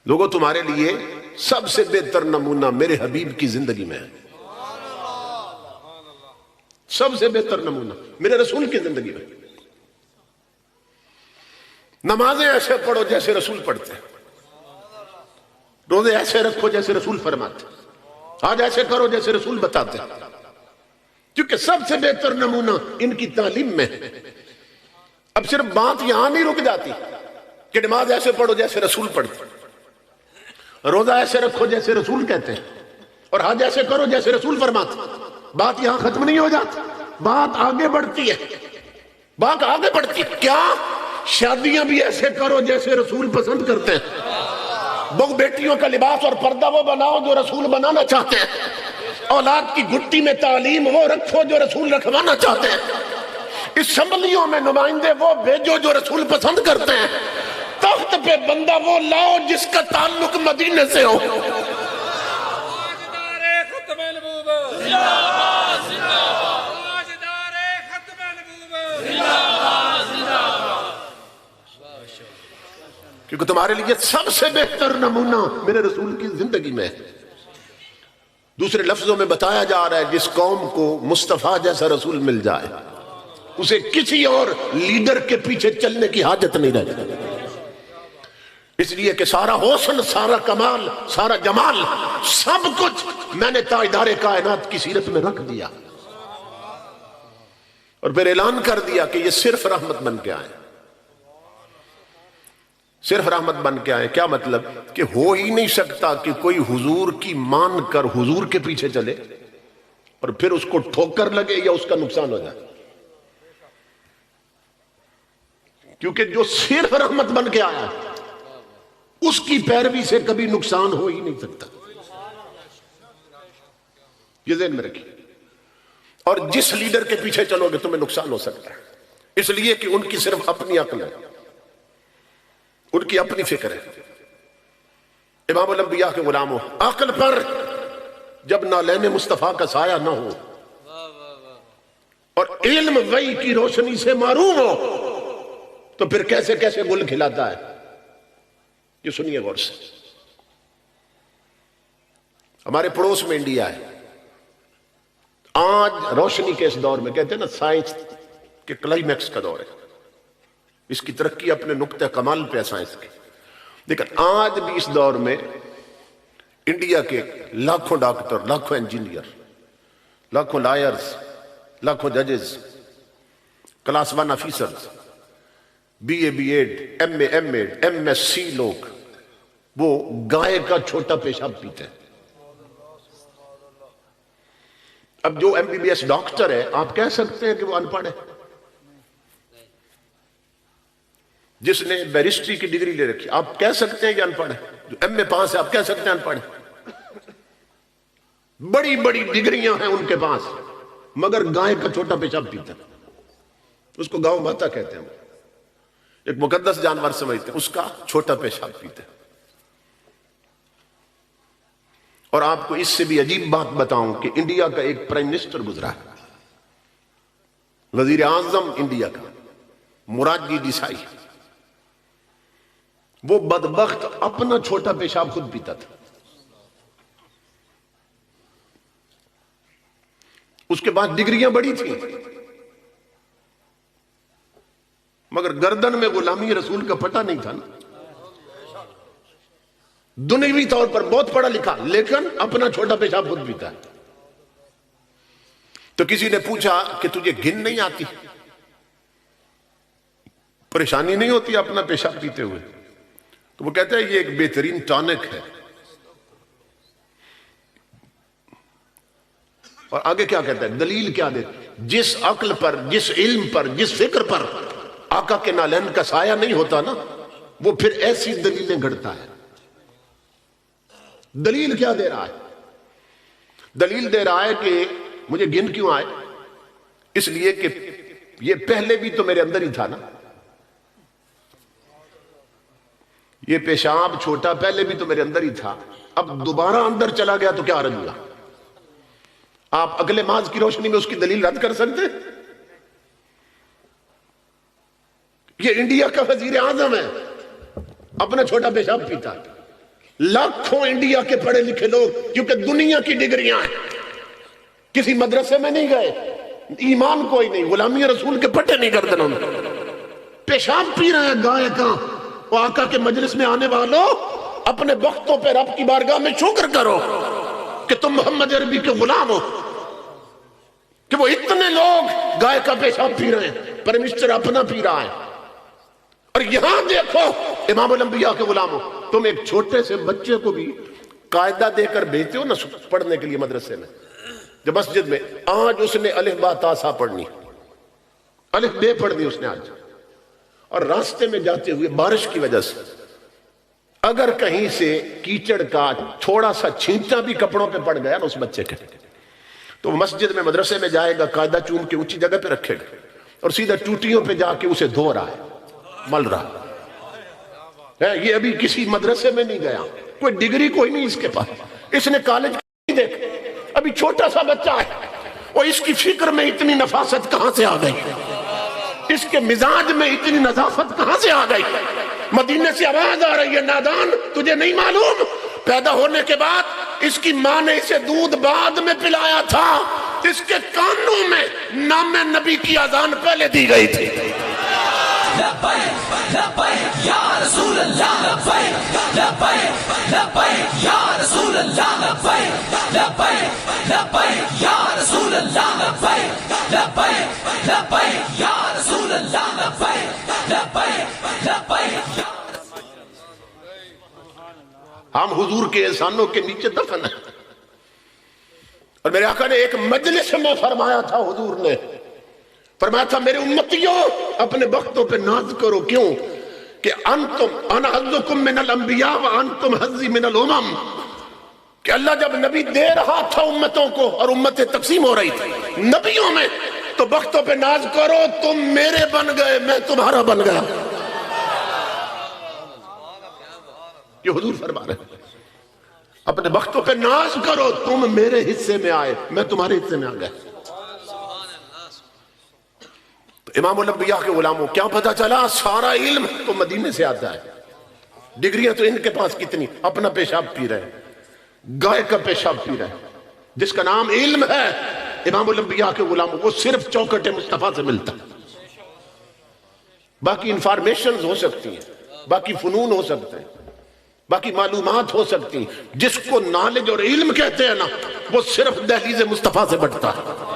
لوگوں تمہارے لیے سب سے بہتر نمونہ میرے حبیب کی زندگی میں ہے. سب سے بہتر نمونہ میرے رسول کی زندگی میں. نمازیں ایسے پڑھو جیسے رسول پڑھتے ہیں, روزے ایسے رکھو جیسے رسول فرماتے, آج ایسے کرو جیسے رسول بتاتے ہیں, کیونکہ سب سے بہتر نمونہ ان کی تعلیم میں ہے. اب صرف بات یہاں نہیں رک جاتی کہ نماز ایسے پڑھو جیسے رسول پڑھتے, روزہ ایسے رکھو جیسے رسول کہتے ہیں, اور حج ایسے کرو جیسے رسول فرماتے. بات یہاں ختم نہیں ہو جاتی, بات آگے بڑھتی ہے. بات آگے بڑھتی ہے کیا؟ شادیاں بھی ایسے کرو جیسے رسول پسند کرتے ہیں. بہو بیٹیوں کا لباس اور پردہ وہ بناؤ جو رسول بنانا چاہتے ہیں. اولاد کی گھٹی میں تعلیم وہ رکھو جو رسول رکھوانا چاہتے ہیں. اسمبلیوں میں نمائندے وہ بھیجو جو رسول پسند کرتے ہیں. تخت پہ بندہ وہ لاؤ جس کا تعلق مدینے سے ہو. کیونکہ تمہارے لیے سب سے بہتر نمونہ میرے رسول کی زندگی میں ہے. دوسرے لفظوں میں بتایا جا رہا ہے جس قوم کو مصطفیٰ جیسا رسول مل جائے اسے کسی اور لیڈر کے پیچھے چلنے کی حاجت نہیں رہتی. اس لیے کہ سارا حسن, سارا کمال, سارا جمال, سب کچھ میں نے تاجدار کائنات کی سیرت میں رکھ دیا, اور پھر اعلان کر دیا کہ یہ صرف رحمت بن کے آئے. صرف رحمت بن کے آئے. کیا مطلب؟ کہ ہو ہی نہیں سکتا کہ کوئی حضور کی مان کر حضور کے پیچھے چلے اور پھر اس کو ٹھوکر لگے یا اس کا نقصان ہو جائے. کیونکہ جو صرف رحمت بن کے آیا اس کی پیروی سے کبھی نقصان ہو ہی نہیں سکتا. یہ ذہن میں رکھیے. اور جس لیڈر کے پیچھے چلو گے تمہیں نقصان ہو سکتا ہے, اس لیے کہ ان کی صرف اپنی عقل ہے, ان کی اپنی فکر ہے. امام الانبیاء کے غلاموں, عقل پر جب نالین مصطفیٰ کا سایہ نہ ہو اور علم وحی کی روشنی سے محروم ہو تو پھر کیسے کیسے گل کھلاتا ہے. یہ سنیے غور سے. ہمارے پڑوس میں انڈیا ہے. آج روشنی کے اس دور میں, کہتے ہیں نا سائنس کے کلائمیکس کا دور ہے, اس کی ترقی اپنے نقطہ کمال پہ ہے سائنس کی. لیکن آج بھی اس دور میں انڈیا کے لاکھوں ڈاکٹر, لاکھوں انجینئر, لاکھوں لائرز, لاکھوں ججز, class 1 officers, B A, B Ed, M A, M Ed, M S C لوگ, وہ گائے کا چھوٹا پیشاب پیتے ہیں. اب جو M B B S doctor ہے آپ کہہ سکتے ہیں کہ وہ ان پڑھ ہے؟ جس نے بیرسٹری کی ڈگری لے رکھی آپ کہہ سکتے ہیں کہ ان پڑھ ہے؟ جو ایم اے پاس ہے آپ کہہ سکتے ہیں ان پڑھ ہے؟ بڑی بڑی ڈگریاں ہیں ان کے پاس مگر گائے کا چھوٹا پیشاب پیتا ہے. اس کو گاؤں ماتا کہتے ہیں, ایک مقدس جانور سمجھتے ہیں, اس کا چھوٹا پیشاب پیتا ہے. اور آپ کو اس سے بھی عجیب بات بتاؤں کہ انڈیا کا ایک پرائم منسٹر گزرا ہے, وزیر اعظم انڈیا کا, مراد جی دیسائی. وہ بدبخت اپنا چھوٹا پیشاب خود پیتا تھا. اس کے بعد ڈگریاں بڑی تھیں مگر گردن میں غلامی رسول کا پٹا نہیں تھا نا. دنیوی طور پر بہت پڑھا لکھا لیکن اپنا چھوٹا پیشاب خود پیتا ہے. تو کسی نے پوچھا کہ تجھے گن نہیں آتی, پریشانی نہیں ہوتی اپنا پیشاب پیتے ہوئے؟ تو وہ کہتا ہے یہ ایک بہترین ٹانک ہے. اور آگے کیا کہتا ہے, دلیل کیا دے, جس عقل پر, جس علم پر, جس فکر پر آقا کے نالین کا سایہ نہیں ہوتا نا وہ پھر ایسی دلیلیں گھڑتا ہے. دلیل کیا دے رہا ہے؟ دلیل دے رہا ہے کہ مجھے گن کیوں آئے, اس لیے کہ یہ پہلے بھی تو میرے اندر ہی تھا نا. یہ پیشاب چھوٹا پہلے بھی تو میرے اندر ہی تھا, اب دوبارہ اندر چلا گیا تو کیا حرج ہوا؟ آپ اگلے ماض کی روشنی میں اس کی دلیل رد کر سکتے؟ یہ انڈیا کا وزیر اعظم ہے, اپنا چھوٹا پیشاب پیتا ہے. لاکھوں انڈیا کے پڑھے لکھے لوگ کیونکہ دنیا کی ڈگریاں ہیں، کسی مدرسے میں نہیں گئے، ایمان کوئی نہیں، غلامی رسول کے پٹے نہیں گردنوں میں، پیشاب پی رہے ہیں گائے کا۔ وہ آقا کے مجلس میں آنے والوں اپنے وقتوں پہ رب کی بارگاہ میں شکر کرو کہ تم محمد عربی کے غلام ہو، کہ وہ اتنے لوگ گائے کا پیشاب پی رہے ہیں، پرمیشن اپنا پی رہا ہے۔ اور یہاں دیکھو امام الانبیاء کے غلام ہو، تم ایک چھوٹے سے بچے کو بھی قاعدہ دے کر بھیجتے ہو نا پڑھنے کے لیے مدرسے میں، جو مسجد میں آج اس نے الف با تا سا پڑھنی، الف بے پڑھنی اس نے آج، اور راستے میں جاتے ہوئے بارش کی وجہ سے اگر کہیں سے کیچڑ کا تھوڑا سا چھینٹا بھی کپڑوں پہ پڑ گیا نا اس بچے کے، تو مسجد میں مدرسے میں جائے گا، قاعدہ چوم کے اونچی جگہ پہ رکھے گا اور سیدھا ٹوٹیوں پہ جا کے اسے دھو رہا ہے، مل رہا ہے۔ یہ ابھی کسی مدرسے میں نہیں گیا، کوئی ڈگری کوئی نہیں اس کے پاس، اس نے کالج نہیں دیکھا، ابھی چھوٹا سا بچہ ہے، اور اس کی فکر میں اتنی نفاست کہاں سے آ گئی، اس کے مزاج میں اتنی نظافت کہاں سے آ گئی۔ مدینے سے آواز آ رہی ہے، نادان تجھے نہیں معلوم پیدا ہونے کے بعد اس کی ماں نے اسے دودھ بعد میں پلایا تھا، اس کے کانوں میں نام نبی کی اذان پہلے دی گئی تھی۔ لبیک لبیک یا رسول اللہ، لبیک لبیک لبیک یا رسول اللہ، لبیک لبیک لبیک یا رسول اللہ، لبیک لبیک لبیک یا رسول اللہ، لبیک لبیک لبیک۔ ہم حضور کے احسانوں کے نیچے دفن ہیں، اور میرے آقا نے ایک مجلس میں فرمایا تھا، حضور نے فرمایا تھا میرے امتیوں اپنے وقتوں پہ ناز کرو، کیوں کہ انتم انا حظکم من الانبیاء وانتم حظی من الامم، کہ اللہ جب نبی دے رہا تھا امتوں کو اور امتیں تقسیم ہو رہی تھی نبیوں میں، تو وقتوں پہ ناز کرو، تم میرے بن گئے میں تمہارا بن گیا۔ یہ حضور فرما رہے ہیں اپنے وقتوں پہ ناز کرو، تم میرے حصے میں آئے میں تمہارے حصے میں آ گیا۔ امام الانبیاء کے غلاموں کیا پتہ چلا، سارا علم تو مدینے سے آتا ہے، ڈگریاں تو ان کے پاس کتنی، اپنا پیشاب پی رہے ہیں، گائے کا پیشاب پی رہے ہیں، جس کا نام علم ہے امام الانبیاء کے غلاموں وہ صرف چوکھٹ مصطفیٰ سے ملتا ہے۔ باقی انفارمیشنز ہو سکتی ہیں، باقی فنون ہو سکتے ہیں، باقی معلومات ہو سکتی ہیں، جس کو نالج اور علم کہتے ہیں نا وہ صرف دہلیز مصطفیٰ سے بڑھتا ہے۔